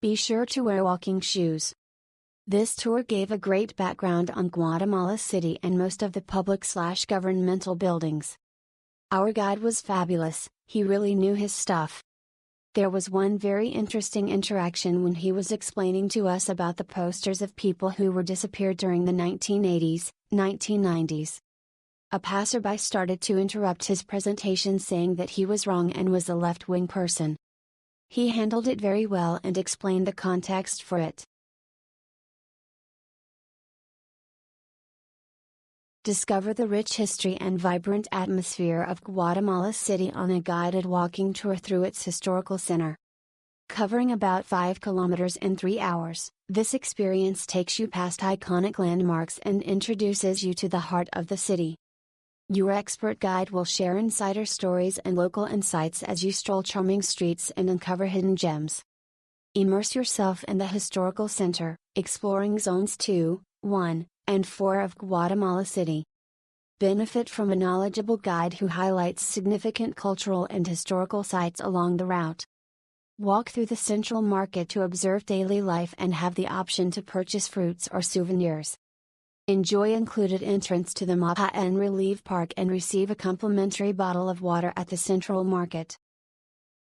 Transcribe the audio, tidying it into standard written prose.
Be sure to wear walking shoes. This tour gave a great background on Guatemala City and most of the public/governmental buildings. Our guide was fabulous, he really knew his stuff. There was one very interesting interaction when he was explaining to us about the posters of people who were disappeared during the 1980s, 1990s. A passerby started to interrupt his presentation saying that he was wrong and was a left-wing person. He handled it very well and explained the context for it. Discover the rich history and vibrant atmosphere of Guatemala City on a guided walking tour through its historical center. Covering about 5 kilometers in 3 hours, this experience takes you past iconic landmarks and introduces you to the heart of the city. Your expert guide will share insider stories and local insights as you stroll charming streets and uncover hidden gems. Immerse yourself in the historical center, exploring zones 2, 1, and 4 of Guatemala City. Benefit from a knowledgeable guide who highlights significant cultural and historical sites along the route. Walk through the central market to observe daily life and have the option to purchase fruits or souvenirs. Enjoy included entrance to the Mapa and Relief Park and receive a complimentary bottle of water at the central market.